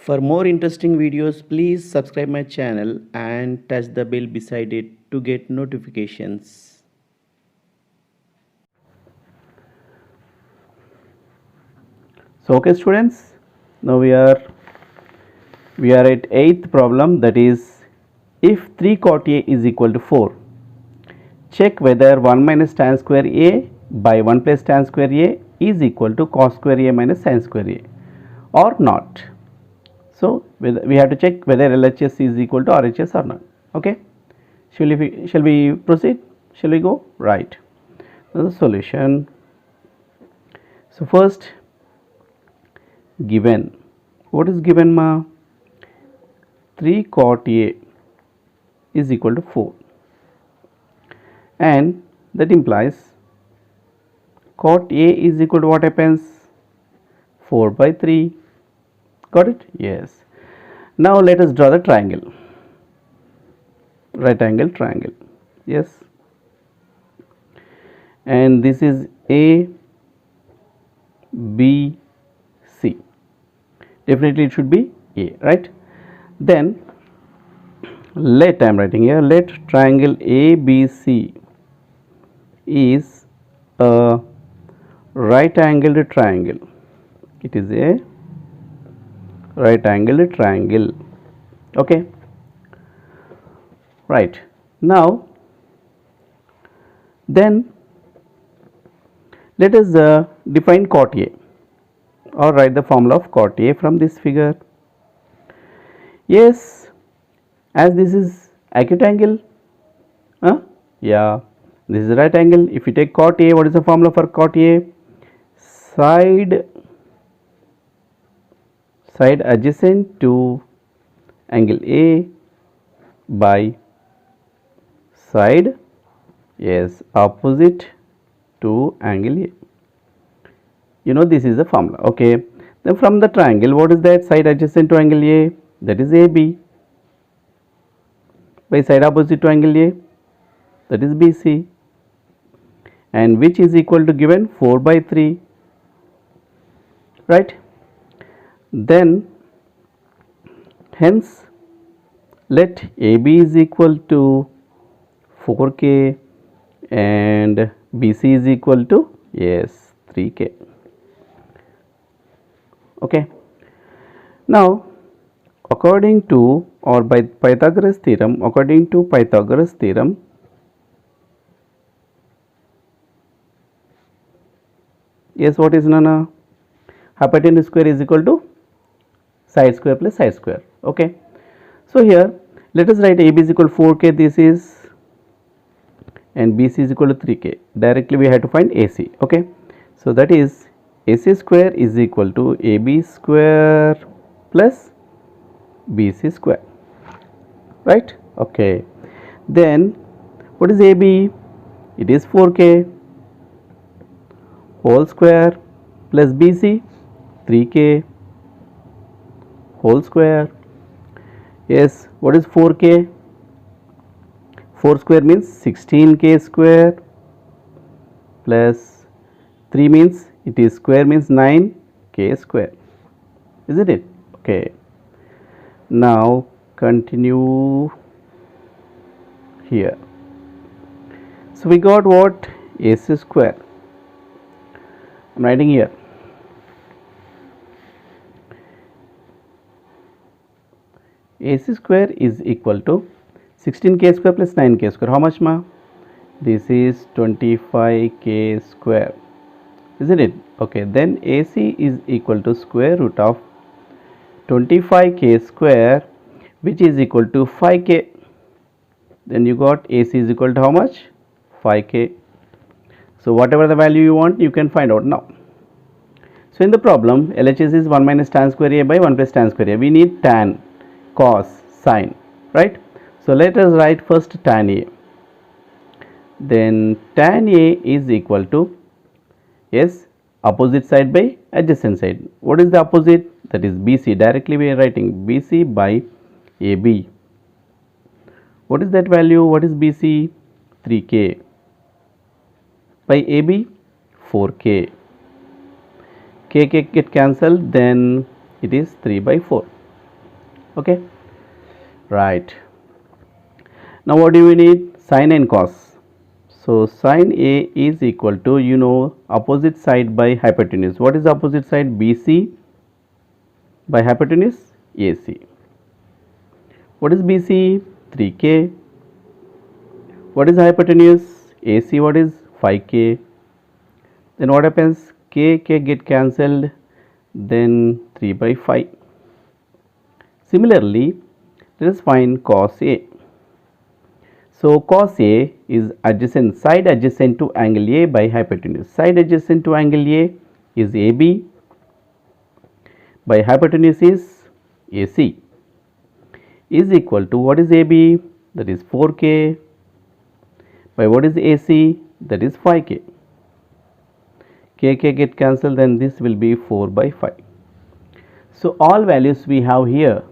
For more interesting videos, please subscribe my channel and touch the bell beside it to get notifications. So okay students, now we are at 8th problem, that is if 3 cot A is equal to 4, check whether 1 minus tan square A by 1 plus tan square A is equal to cos square A minus sin square A or not. So we have to check whether LHS is equal to RHS or not. Okay, shall we proceed? Shall we go? Right. Now the solution. So first, given, what is given ma? 3 cot A is equal to 4, and that implies cot A is equal to what happens? 4 by 3. Got it? Yes. Now let us draw the triangle, right angle triangle. Yes, and this is A B C. Definitely it should be A, right? Then let, I am writing here, let triangle ABC is a right angled triangle. It is a right angled triangle. Okay, right. Now then let us define cot A or write the formula of cot A from this figure. Yes, as this is acute angle, yeah, this is right angle. If you take cot A, what is the formula for cot A? Side adjacent to angle A by side, yes, opposite to angle A. You know this is the formula. Okay, then from the triangle, what is that? Side adjacent to angle A, that is AB, by side opposite to angle A, that is BC, and which is equal to given 4 by 3, right? Then hence let AB is equal to 4K and BC is equal to, yes, 3K. Okay, now according to, or by Pythagoras theorem, according to Pythagoras theorem, yes, what is Nana? Hypotenuse square is equal to side square plus side square. Okay, so here let us write AB is equal to 4K, this is, and BC is equal to 3K. Directly we have to find AC. Okay, so that is AC square is equal to AB square plus BC square, right? Okay, then what is AB? It is 4K whole square plus BC 3K whole square. Yes, what is 4K? 4 square means 16K square plus 3 means, it is square means 9K square, isn't it? Okay, now continue here. So we got what? AC square. I am writing here. AC square is equal to 16K square plus 9K square. How much ma? This is 25K square, isn't it? Okay, then AC is equal to square root of 25K square, which is equal to 5K. Then you got AC is equal to how much? 5K. So whatever the value you want, you can find out now. So in the problem, LHS is 1 minus tan square A by 1 plus tan square A. We need tan, cos, sin, right? So let us write first tan A. Then tan A is equal to, yes, opposite side by adjacent side. What is the opposite? That is BC. Directly we are writing BC by AB. What is that value? What is BC? 3K by AB 4K. K get cancelled, then it is 3 by 4. Okay, right. Now what do we need? Sine and cos. So sine A is equal to, you know, opposite side by hypotenuse. What is the opposite side? BC by hypotenuse AC. What is BC? 3K. What is hypotenuse? AC, what is 5K? Then what happens? K get cancelled, then 3 by 5. Similarly, let us find cos A. So cos A is adjacent, side adjacent to angle A by hypotenuse. Side adjacent to angle A is AB, by hypotenuse is AC, is equal to, what is AB? That is 4K, by what is AC? That is 5K. K get cancelled, then this will be 4 by 5. So all values we have here.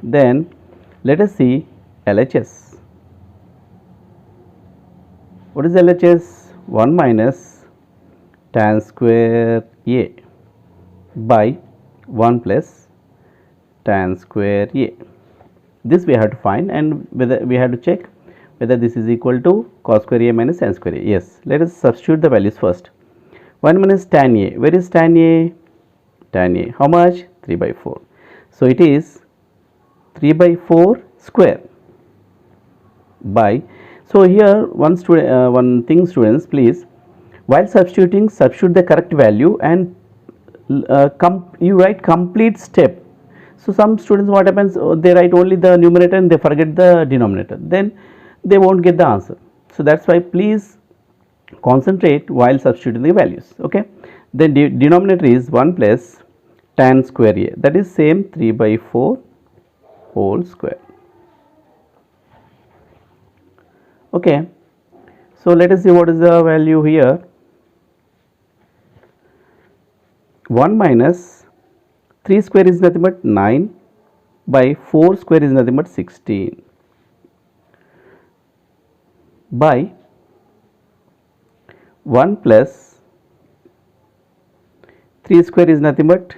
Then let us see LHS. What is LHS? 1 minus tan square A by 1 plus tan square A. This we have to find, and whether we have to check whether this is equal to cos square A minus sin square A. Yes, let us substitute the values first. 1 minus tan A. Where is tan A? Tan A. How much? 3 by 4. So it is 3 by 4 square by. So here one thing, students, please, while substituting, substitute the correct value and you write complete step. So some students, what happens, they write only the numerator and they forget the denominator, then they won't get the answer. So that's why please concentrate while substituting the values. Okay, then denominator is 1 plus tan square A, that is same 3 by 4 whole square. Okay, so let us see what is the value here. 1 minus 3 square is nothing but 9 by 4 square is nothing but 16 by 1 plus 3 square is nothing but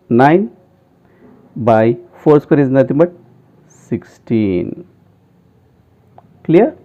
9 by 4 square is nothing but 16. Clear?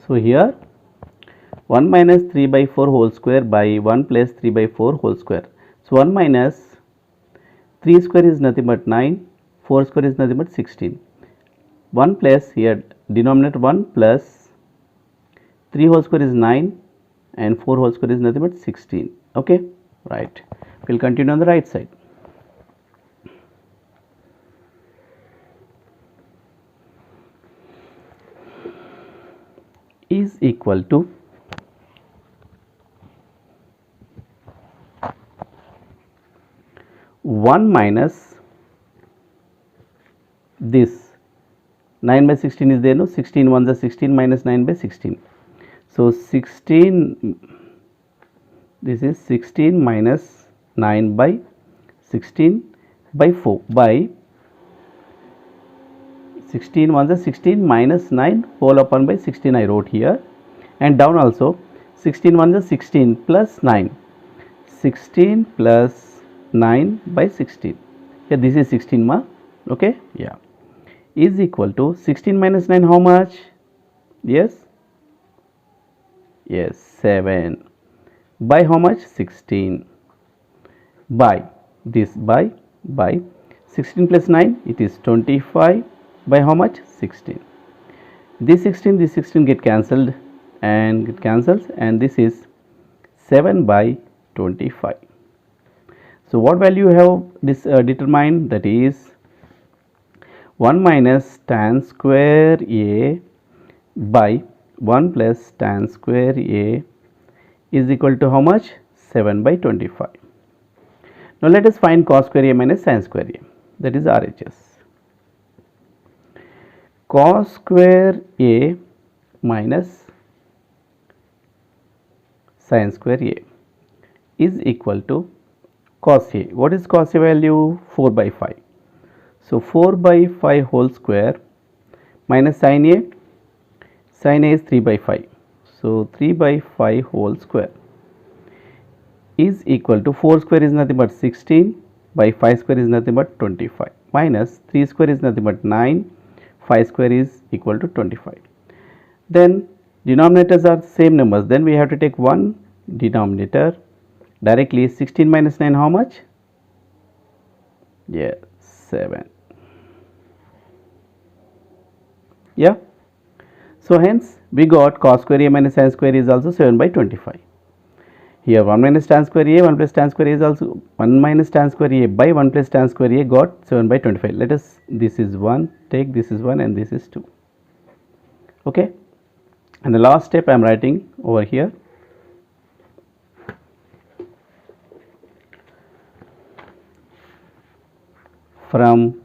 So here 1 minus 3 by 4 whole square by 1 plus 3 by 4 whole square. So 1 minus 3 square is nothing but 9, 4 square is nothing but 16. 1 plus here denominator 1 plus 3 whole square is 9 and 4 whole square is nothing but 16. Okay, right. We'll continue on the right side. Is equal to one minus this 9 by 16 is there, no? 16 1s are 16 minus 9 by 16. So 16, this is 16 minus 9 by 16 by 4 by 16 1s are 16 minus 9 whole upon by 16 I wrote here, and down also 16 1s are 16 plus 9, 16 plus 9 by 16. Here this is 16 ma. Okay, yeah, is equal to 16 minus 9 how much? Yes, 7 by how much? 16 by this by 16 plus 9 it is 25 by how much? 16. This 16 get cancelled and it cancels, and this is 7 by 25. So what value you have this determined? That is 1 minus tan square A by 1 plus tan square A is equal to how much? 7 by 25. Now let us find cos square A minus sin square A, that is RHS. Cos square A minus sin square A is equal to cos A. What is cos A value? 4 by 5. So 4 by 5 whole square minus sin A. Sin A is 3 by 5. So 3 by 5 whole square is equal to 4 square is nothing but 16 by 5 square is nothing but 25 minus 3 square is nothing but 9, 5 square is equal to 25. Then denominators are same numbers, then we have to take one denominator directly. 16 minus 9 how much? Yeah, 7. Yeah, so hence we got cos square a minus sin square is also 7 by 25. Here 1 minus tan square a, 1 plus tan square a is also 1 minus tan square a by 1 plus tan square a got 7 by 25. Let us, this is 1, take this is 1 and this is 2. Okay, and the last step I am writing over here. From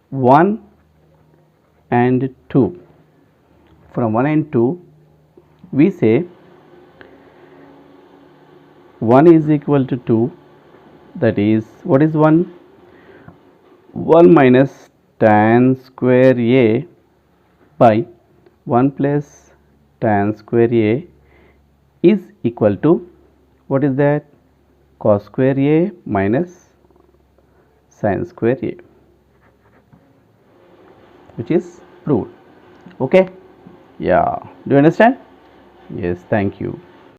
1 and 2, from 1 and 2 we say 1 is equal to 2, that is, what is 1? 1 minus tan square a by 1 plus tan square a is equal to, what is that? Cos square a minus sin square a, which is proved. Okay, yeah, do you understand? Yes, thank you.